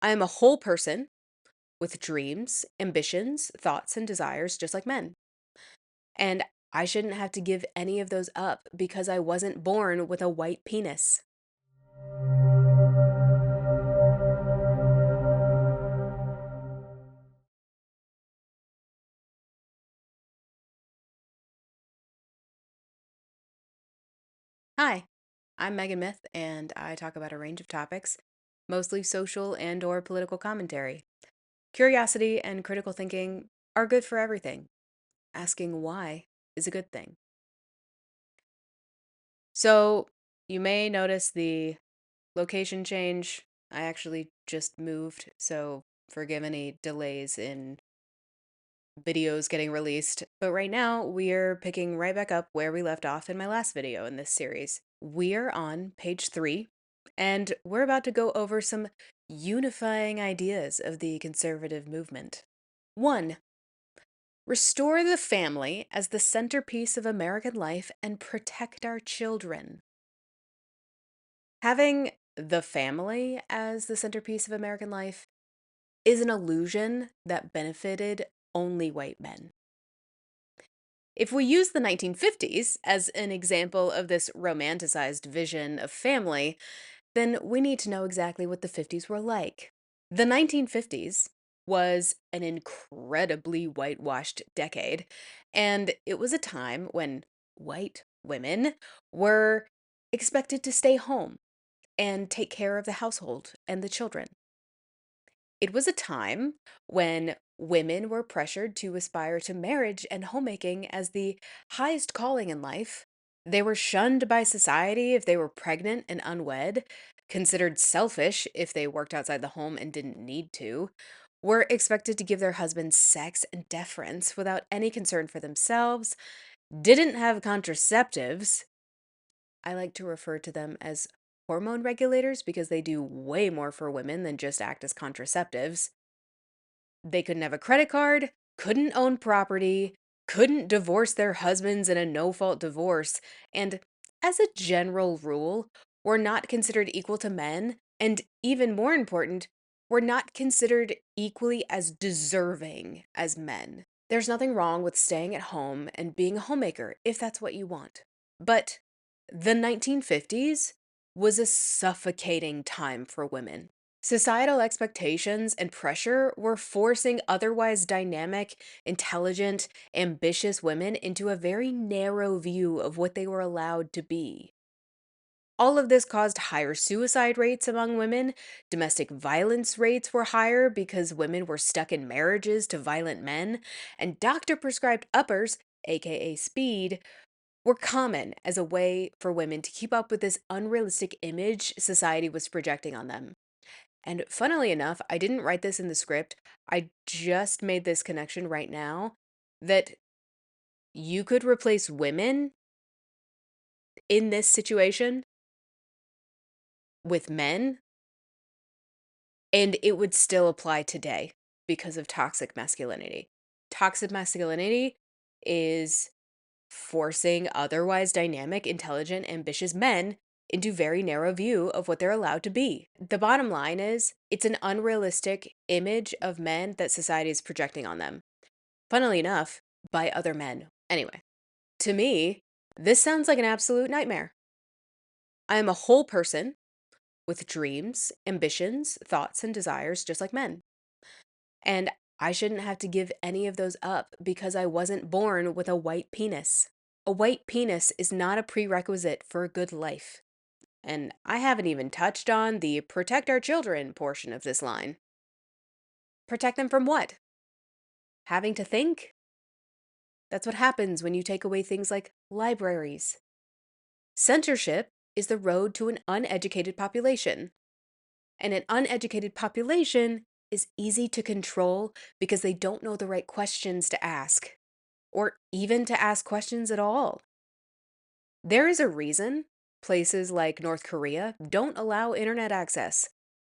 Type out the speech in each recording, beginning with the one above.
I am a whole person with dreams, ambitions, thoughts, and desires just like men. And I shouldn't have to give any of those up because I wasn't born with a white penis. Hi, I'm Megan Myth, and I talk about a range of topics, mostly social and or political commentary. Curiosity and critical thinking are good for everything. Asking why is a good thing. So, you may notice the location change. I actually just moved, so forgive any delays in videos getting released. But right now, we're picking right back up where we left off in my last video in this series. We're on page 3, and we're about to go over some unifying ideas of the conservative movement. 1. Restore the family as the centerpiece of American life and protect our children. Having the family as the centerpiece of American life is an illusion that benefited only white men. If we use the 1950s as an example of this romanticized vision of family, then we need to know exactly what the 50s were like. The 1950s was an incredibly whitewashed decade, and it was a time when white women were expected to stay home and take care of the household and the children. It was a time when women were pressured to aspire to marriage and homemaking as the highest calling in life. They were shunned by society if they were pregnant and unwed, considered selfish if they worked outside the home and didn't need to, were expected to give their husbands sex and deference without any concern for themselves, didn't have contraceptives. I like to refer to them as hormone regulators because they do way more for women than just act as contraceptives. They couldn't have a credit card, couldn't own property, couldn't divorce their husbands in a no fault divorce, and as a general rule, were not considered equal to men, and even more important, were not considered equally as deserving as men. There's nothing wrong with staying at home and being a homemaker if that's what you want. But the 1950s was a suffocating time for women. Societal expectations and pressure were forcing otherwise dynamic, intelligent, ambitious women into a very narrow view of what they were allowed to be. All of this caused higher suicide rates among women. Domestic violence rates were higher because women were stuck in marriages to violent men, and doctor prescribed uppers, aka speed, were common as a way for women to keep up with this unrealistic image society was projecting on them. And funnily enough, I didn't write this in the script. I just made this connection right now that you could replace women in this situation with men, and it would still apply today because of toxic masculinity. Toxic masculinity is forcing otherwise dynamic, intelligent, ambitious men into very narrow view of what they're allowed to be. The bottom line is it's an unrealistic image of men that society is projecting on them. Funnily enough, by other men. Anyway, to me, this sounds like an absolute nightmare. I am a whole person with dreams, ambitions, thoughts, and desires just like men. And I shouldn't have to give any of those up because I wasn't born with a white penis. A white penis is not a prerequisite for a good life. And I haven't even touched on the protect our children portion of this line. Protect them from what? Having to think? That's what happens when you take away things like libraries. Censorship is the road to an uneducated population. And an uneducated population is easy to control because they don't know the right questions to ask, or even to ask questions at all. There is a reason places like North Korea don't allow internet access.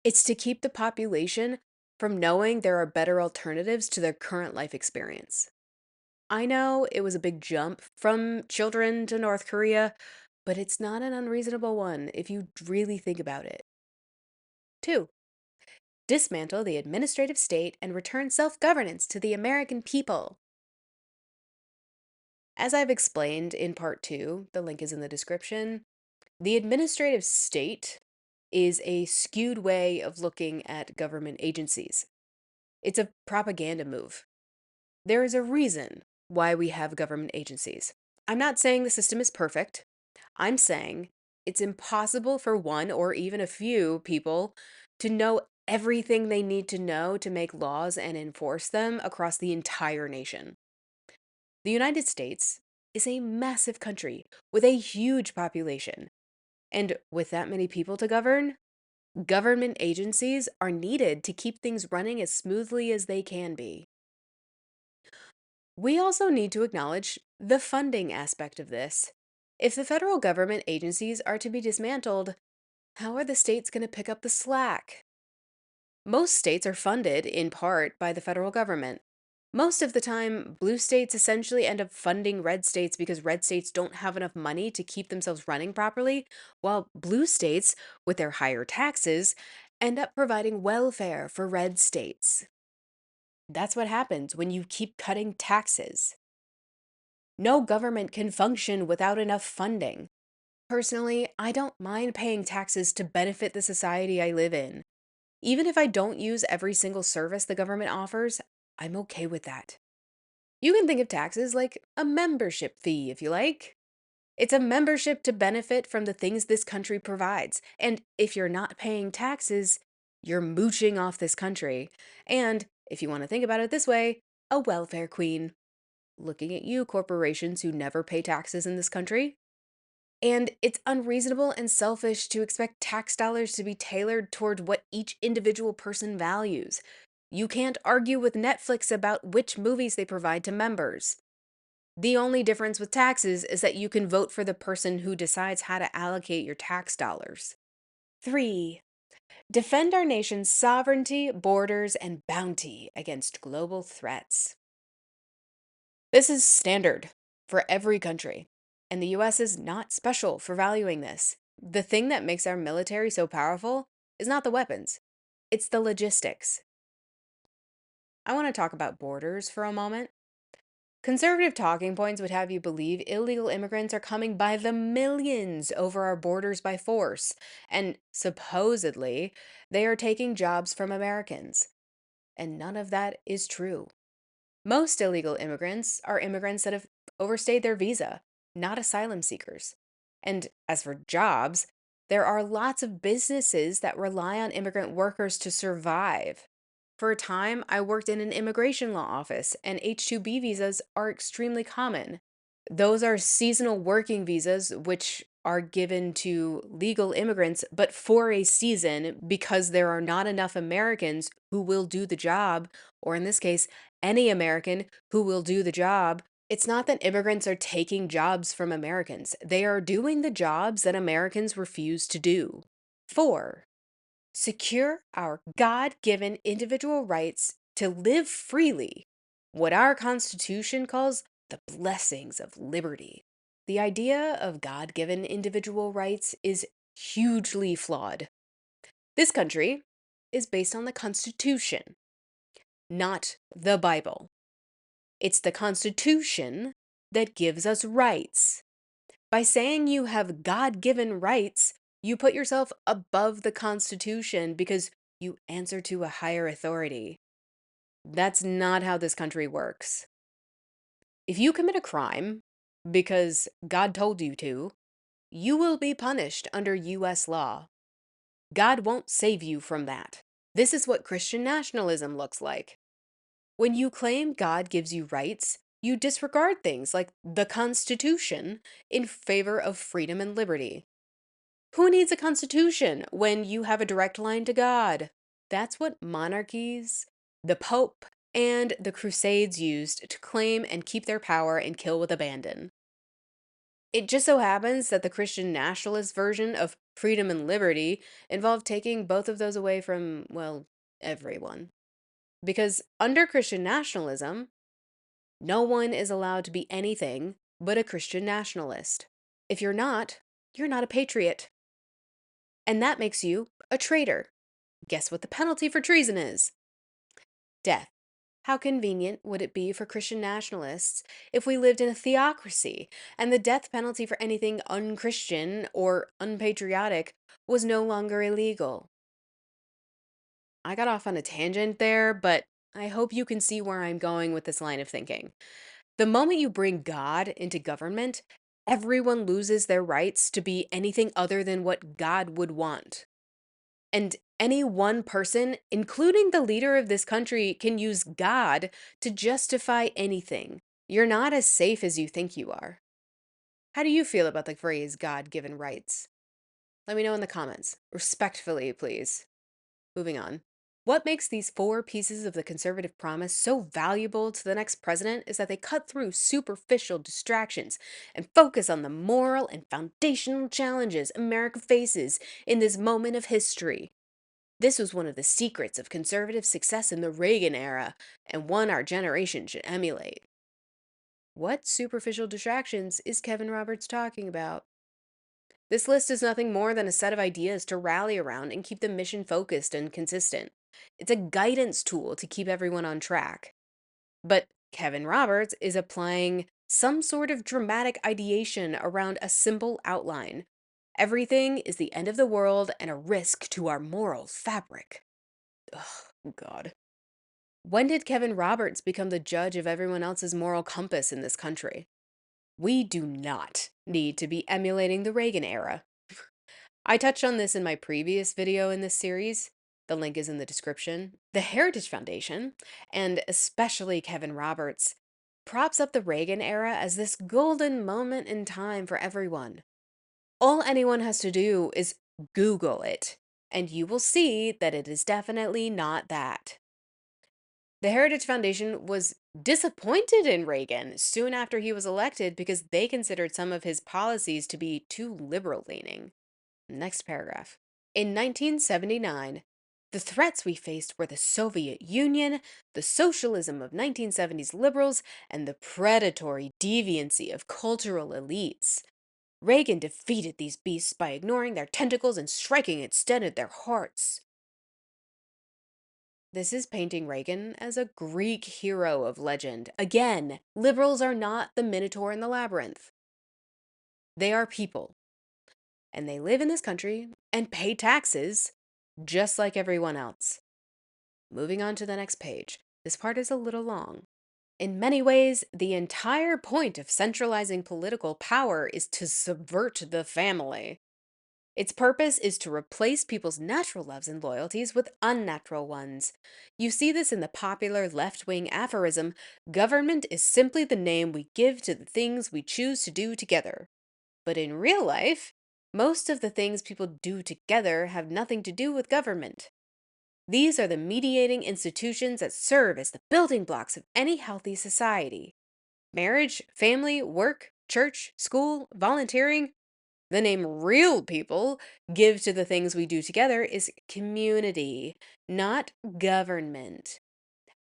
It's to keep the population from knowing there are better alternatives to their current life experience. I know it was a big jump from children to North Korea, but it's not an unreasonable one if you really think about it. 2. dismantle the administrative state and return self-governance to the American people. As I've explained in part 2, the link is in the description, the administrative state is a skewed way of looking at government agencies. It's a propaganda move. There is a reason why we have government agencies. I'm not saying the system is perfect. I'm saying it's impossible for one or even a few people to know everything they need to know to make laws and enforce them across the entire nation. The United States is a massive country with a huge population. And with that many people to govern, government agencies are needed to keep things running as smoothly as they can be. We also need to acknowledge the funding aspect of this. If the federal government agencies are to be dismantled, how are the states going to pick up the slack? Most states are funded, in part, by the federal government. Most of the time, blue states essentially end up funding red states because red states don't have enough money to keep themselves running properly, while blue states, with their higher taxes, end up providing welfare for red states. That's what happens when you keep cutting taxes. No government can function without enough funding. Personally, I don't mind paying taxes to benefit the society I live in. Even if I don't use every single service the government offers, I'm okay with that. You can think of taxes like a membership fee, if you like. It's a membership to benefit from the things this country provides. And if you're not paying taxes, you're mooching off this country. And if you want to think about it this way, a welfare queen. Looking at you, corporations who never pay taxes in this country. And it's unreasonable and selfish to expect tax dollars to be tailored toward what each individual person values. You can't argue with Netflix about which movies they provide to members. The only difference with taxes is that you can vote for the person who decides how to allocate your tax dollars. 3. Defend our nation's sovereignty, borders, and bounty against global threats. This is standard for every country, and the US is not special for valuing this. The thing that makes our military so powerful is not the weapons, it's the logistics. I want to talk about borders for a moment. Conservative talking points would have you believe illegal immigrants are coming by the millions over our borders by force, and supposedly they are taking jobs from Americans. And none of that is true. Most illegal immigrants are immigrants that have overstayed their visa, not asylum seekers. And as for jobs, there are lots of businesses that rely on immigrant workers to survive. For a time, I worked in an immigration law office, and H-2B visas are extremely common. Those are seasonal working visas, which are given to legal immigrants, but for a season because there are not enough Americans who will do the job, or in this case, any American who will do the job. It's not that immigrants are taking jobs from Americans, they are doing the jobs that Americans refuse to do. 4. Secure our God given individual rights to live freely, what our Constitution calls the blessings of liberty. The idea of God given individual rights is hugely flawed. This country is based on the Constitution, not the Bible. It's the Constitution that gives us rights. By saying you have God given rights, you put yourself above the Constitution because you answer to a higher authority. That's not how this country works. If you commit a crime because God told you to, you will be punished under US law. God won't save you from that. This is what Christian nationalism looks like. When you claim God gives you rights, you disregard things like the Constitution in favor of freedom and liberty. Who needs a constitution when you have a direct line to God? That's what monarchies, the Pope, and the Crusades used to claim and keep their power and kill with abandon. It just so happens that the Christian nationalist version of freedom and liberty involved taking both of those away from, well, everyone. Because under Christian nationalism, no one is allowed to be anything but a Christian nationalist. If you're not a patriot. And that makes you a traitor. Guess what the penalty for treason is? Death. How convenient would it be for Christian nationalists if we lived in a theocracy and the death penalty for anything unchristian or unpatriotic was no longer illegal? I got off on a tangent there, but I hope you can see where I'm going with this line of thinking. The moment you bring God into government, everyone loses their rights to be anything other than what God would want. And any one person, including the leader of this country, can use God to justify anything. You're not as safe as you think you are. How do you feel about the phrase God given rights? Let me know in the comments. Respectfully, please. Moving on. What makes these four pieces of the conservative promise so valuable to the next president is that they cut through superficial distractions and focus on the moral and foundational challenges America faces in this moment of history. This was one of the secrets of conservative success in the Reagan era, and one our generation should emulate. What superficial distractions is Kevin Roberts talking about? This list is nothing more than a set of ideas to rally around and keep the mission focused and consistent. It's a guidance tool to keep everyone on track. But Kevin Roberts is applying some sort of dramatic ideation around a simple outline. Everything is the end of the world and a risk to our moral fabric. Ugh, God. When did Kevin Roberts become the judge of everyone else's moral compass in this country? We do not need to be emulating the Reagan era. I touched on this in my previous video in this series. The link is in the description. The Heritage Foundation, and especially Kevin Roberts, props up the Reagan era as this golden moment in time for everyone. All anyone has to do is Google it, and you will see that it is definitely not that. The Heritage Foundation was disappointed in Reagan soon after he was elected because they considered some of his policies to be too liberal leaning. Next paragraph. In 1979, the threats we faced were the Soviet Union, the socialism of 1970s liberals, and the predatory deviancy of cultural elites. Reagan defeated these beasts by ignoring their tentacles and striking instead at their hearts. This is painting Reagan as a Greek hero of legend. Again, liberals are not the Minotaur in the labyrinth. They are people, and they live in this country and pay taxes just like everyone else. Moving on to the next page. This part is a little long. In many ways, the entire point of centralizing political power is to subvert the family. Its purpose is to replace people's natural loves and loyalties with unnatural ones. You see this in the popular left-wing aphorism, government is simply the name we give to the things we choose to do together. But in real life, most of the things people do together have nothing to do with government. These are the mediating institutions that serve as the building blocks of any healthy society. Marriage, family, work, church, school, volunteering. The name real people give to the things we do together is community, not government.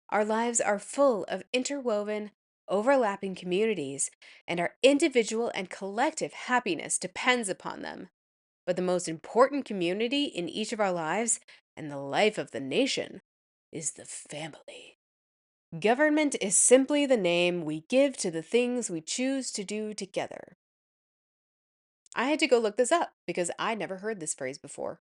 Our lives are full of interwoven, overlapping communities, and our individual and collective happiness depends upon them. But the most important community in each of our lives and the life of the nation is the family. Government is simply the name we give to the things we choose to do together. I had to go look this up because I'd never heard this phrase before.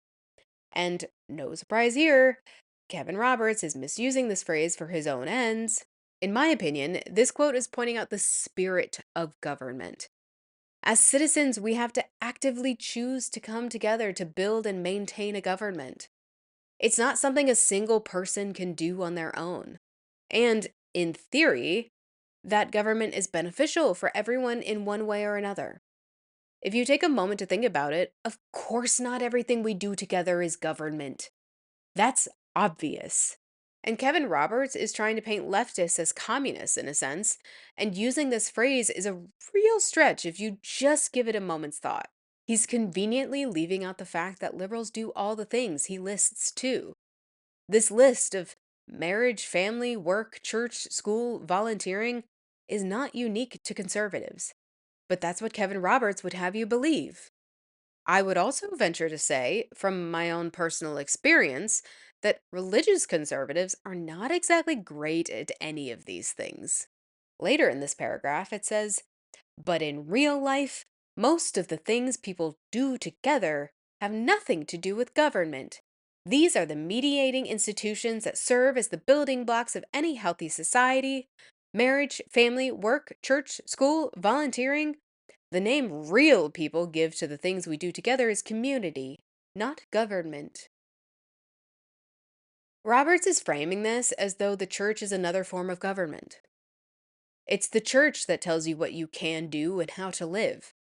And no surprise here, Kevin Roberts is misusing this phrase for his own ends. In my opinion, this quote is pointing out the spirit of government. As citizens, we have to actively choose to come together to build and maintain a government. It's not something a single person can do on their own. And in theory, that government is beneficial for everyone in one way or another. If you take a moment to think about it, of course not everything we do together is government. That's obvious. And Kevin Roberts is trying to paint leftists as communists in a sense, and using this phrase is a real stretch if you just give it a moment's thought. He's conveniently leaving out the fact that liberals do all the things he lists too. This list of marriage, family, work, church, school, volunteering is not unique to conservatives. But that's what Kevin Roberts would have you believe. I would also venture to say, from my own personal experience, that religious conservatives are not exactly great at any of these things. Later in this paragraph, it says, but in real life, most of the things people do together have nothing to do with government. These are the mediating institutions that serve as the building blocks of any healthy society: marriage, family, work, church, school, volunteering. The name real people give to the things we do together is community, not government. Roberts is framing this as though the church is another form of government. It's the church that tells you what you can do and how to live.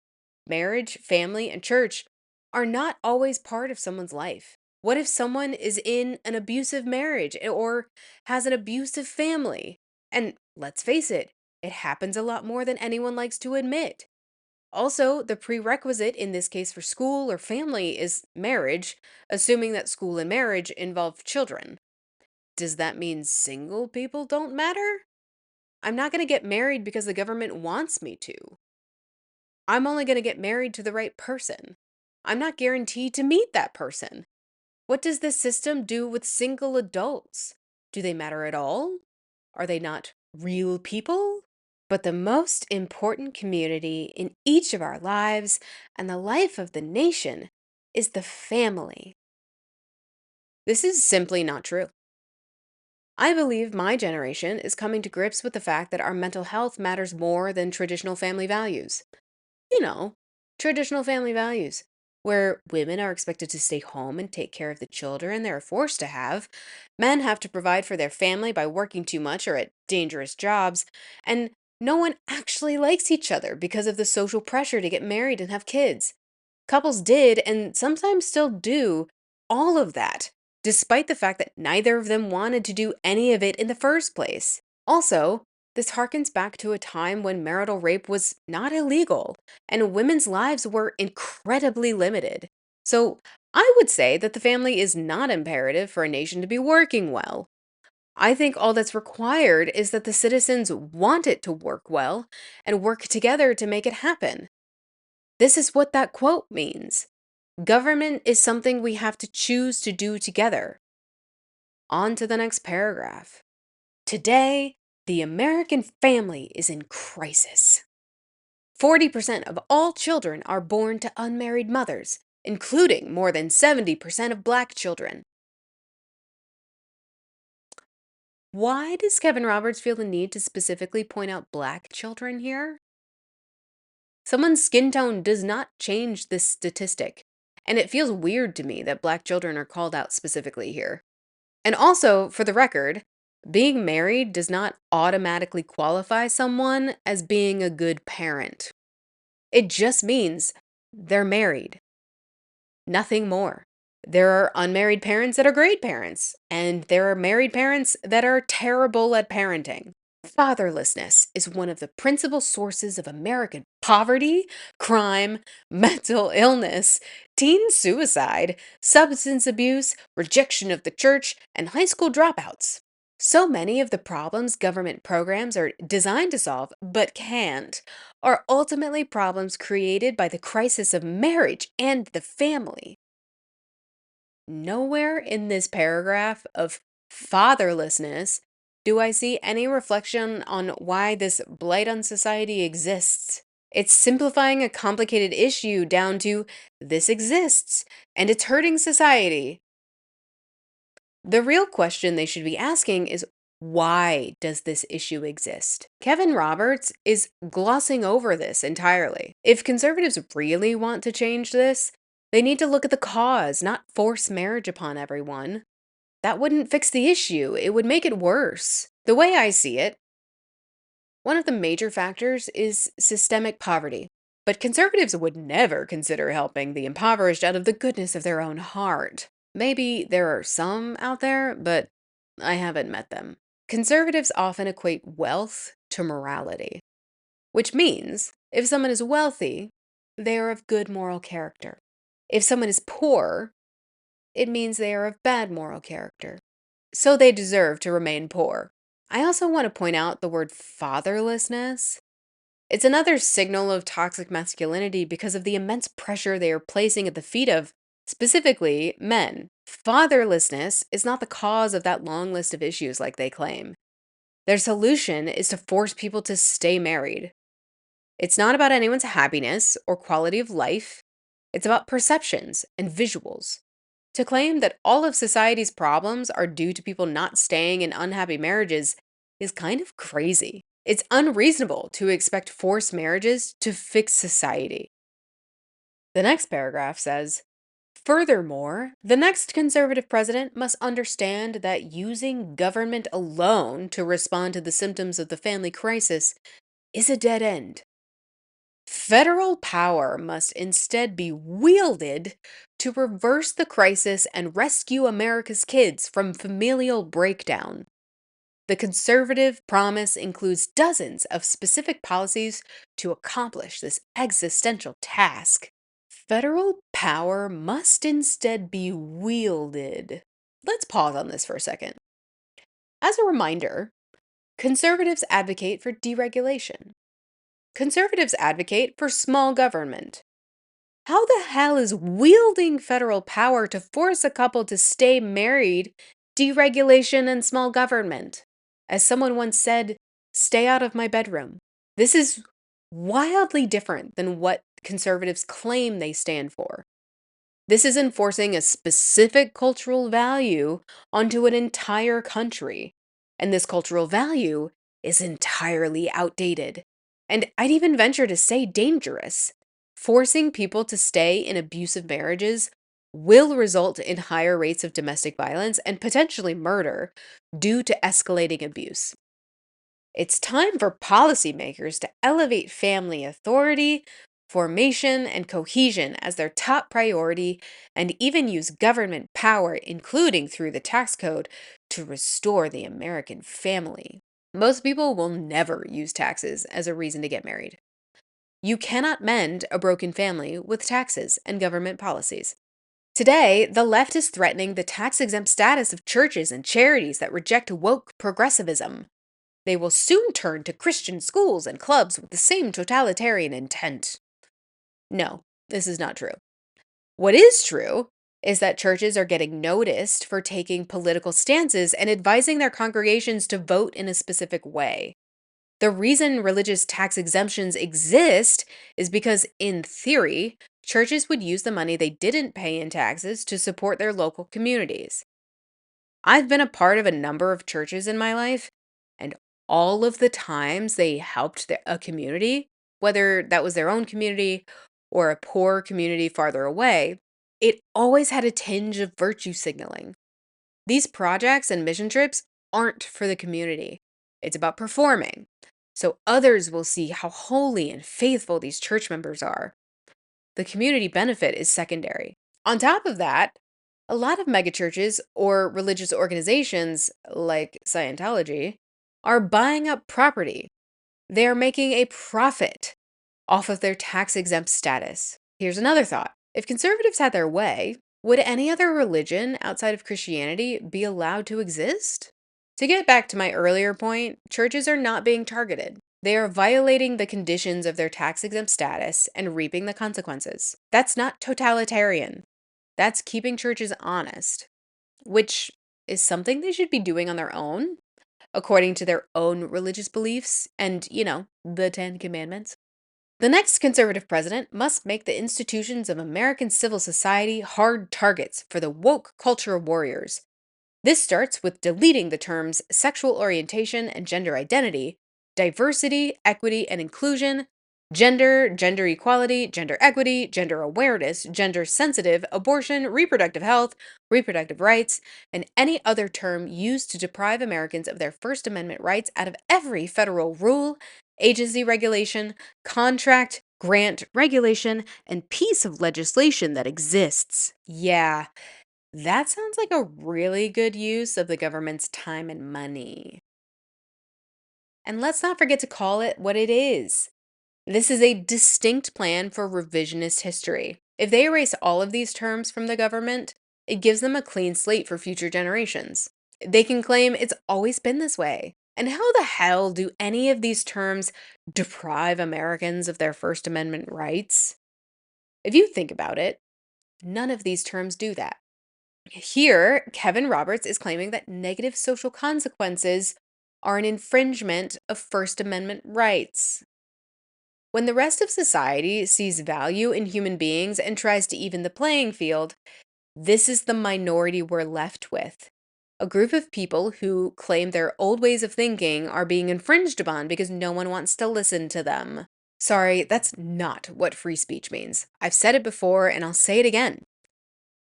Marriage, family, and church are not always part of someone's life. What if someone is in an abusive marriage or has an abusive family? And let's face it, it happens a lot more than anyone likes to admit. Also, the prerequisite in this case for school or family is marriage, assuming that school and marriage involve children. Does that mean single people don't matter? I'm not going to get married because the government wants me to. I'm only going to get married to the right person. I'm not guaranteed to meet that person. What does this system do with single adults? Do they matter at all? Are they not real people? But the most important community in each of our lives and the life of the nation is the family. This is simply not true. I believe my generation is coming to grips with the fact that our mental health matters more than traditional family values. You know, traditional family values, where women are expected to stay home and take care of the children they're forced to have. Men have to provide for their family by working too much or at dangerous jobs. And no one actually likes each other because of the social pressure to get married and have kids. Couples did, and sometimes still do, all of that, despite the fact that neither of them wanted to do any of it in the first place. Also, this harkens back to a time when marital rape was not illegal and women's lives were incredibly limited. So, I would say that the family is not imperative for a nation to be working well. I think all that's required is that the citizens want it to work well and work together to make it happen. This is what that quote means. Government is something we have to choose to do together. On to the next paragraph. Today, the American family is in crisis. 40% of all children are born to unmarried mothers, including more than 70% of black children. Why does Kevin Roberts feel the need to specifically point out black children here? Someone's skin tone does not change this statistic, and it feels weird to me that black children are called out specifically here. And also, for the record, being married does not automatically qualify someone as being a good parent. It just means they're married, nothing more. There are unmarried parents that are great parents, and there are married parents that are terrible at parenting. Fatherlessness is one of the principal sources of American poverty, crime, mental illness, teen suicide, substance abuse, rejection of the church, and high school dropouts. So many of the problems government programs are designed to solve but can't are ultimately problems created by the crisis of marriage and the family. Nowhere in this paragraph of fatherlessness do I see any reflection on why this blight on society exists. It's simplifying a complicated issue down to this exists and it's hurting society. The real question they should be asking is, why does this issue exist? Kevin Roberts is glossing over this entirely. If conservatives really want to change this, they need to look at the cause, not force marriage upon everyone. That wouldn't fix the issue, it would make it worse. The way I see it, one of the major factors is systemic poverty. But conservatives would never consider helping the impoverished out of the goodness of their own heart. Maybe there are some out there, but I haven't met them. Conservatives often equate wealth to morality, which means if someone is wealthy, they are of good moral character. If someone is poor, it means they are of bad moral character. So they deserve to remain poor. I also want to point out the word fatherlessness. It's another signal of toxic masculinity because of the immense pressure they are placing at the feet of, specifically, men. Fatherlessness is not the cause of that long list of issues like they claim. Their solution is to force people to stay married. It's not about anyone's happiness or quality of life, it's about perceptions and visuals. To claim that all of society's problems are due to people not staying in unhappy marriages is kind of crazy. It's unreasonable to expect forced marriages to fix society. The next paragraph says, furthermore, the next conservative president must understand that using government alone to respond to the symptoms of the family crisis is a dead end. Federal power must instead be wielded to reverse the crisis and rescue America's kids from familial breakdown. The conservative promise includes dozens of specific policies to accomplish this existential task. Federal power must instead be wielded. Let's pause on this for a second. As a reminder, conservatives advocate for deregulation. Conservatives advocate for small government. How the hell is wielding federal power to force a couple to stay married deregulation and small government? As someone once said, stay out of my bedroom. This is wildly different than what conservatives claim they stand for. This is enforcing a specific cultural value onto an entire country. And this cultural value is entirely outdated. And I'd even venture to say dangerous. Forcing people to stay in abusive marriages will result in higher rates of domestic violence and potentially murder due to escalating abuse. It's time for policymakers to elevate family authority, formation, and cohesion as their top priority, and even use government power, including through the tax code, to restore the American family. Most people will never use taxes as a reason to get married. You cannot mend a broken family with taxes and government policies. Today, the left is threatening the tax exempt status of churches and charities that reject woke progressivism. They will soon turn to Christian schools and clubs with the same totalitarian intent. No, this is not true. What is true is that churches are getting noticed for taking political stances and advising their congregations to vote in a specific way. The reason religious tax exemptions exist is because, in theory, churches would use the money they didn't pay in taxes to support their local communities. I've been a part of a number of churches in my life, and all of the times they helped a community, whether that was their own community or a poor community farther away, it always had a tinge of virtue signaling. These projects and mission trips aren't for the community. It's about performing, so others will see how holy and faithful these church members are. The community benefit is secondary. On top of that, a lot of megachurches or religious organizations like Scientology are buying up property. They are making a profit off of their tax exempt status. Here's another thought. If conservatives had their way, would any other religion outside of Christianity be allowed to exist? To get back to my earlier point, churches are not being targeted. They are violating the conditions of their tax exempt status and reaping the consequences. That's not totalitarian. That's keeping churches honest, which is something they should be doing on their own, according to their own religious beliefs and, the Ten Commandments. The next conservative president must make the institutions of American civil society hard targets for the woke culture warriors. This starts with deleting the terms sexual orientation and gender identity, diversity, equity, and inclusion, gender equality, gender equity, gender awareness, gender sensitive, abortion, reproductive health, reproductive rights, and any other term used to deprive Americans of their First Amendment rights out of every federal rule, agency regulation, contract, grant, regulation, and piece of legislation that exists. Yeah, that sounds like a really good use of the government's time and money. And let's not forget to call it what it is. This is a distinct plan for revisionist history. If they erase all of these terms from the government, it gives them a clean slate for future generations. They can claim it's always been this way. And how the hell do any of these terms deprive Americans of their First Amendment rights? If you think about it, none of these terms do that. Here, Kevin Roberts is claiming that negative social consequences are an infringement of First Amendment rights. When the rest of society sees value in human beings and tries to even the playing field, this is the minority we're left with. A group of people who claim their old ways of thinking are being infringed upon because no one wants to listen to them. Sorry, that's not what free speech means. I've said it before and I'll say it again.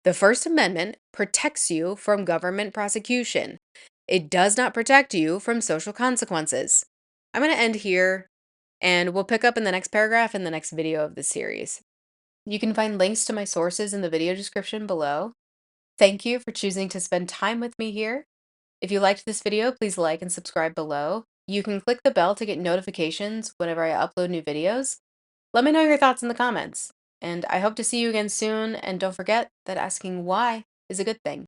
The First Amendment protects you from government prosecution. It does not protect you from social consequences. I'm going to end here, and we'll pick up in the next paragraph in the next video of this series. You can find links to my sources in the video description below. Thank you for choosing to spend time with me here. If you liked this video, please like and subscribe below. You can click the bell to get notifications whenever I upload new videos. Let me know your thoughts in the comments, and I hope to see you again soon, and don't forget that asking why is a good thing.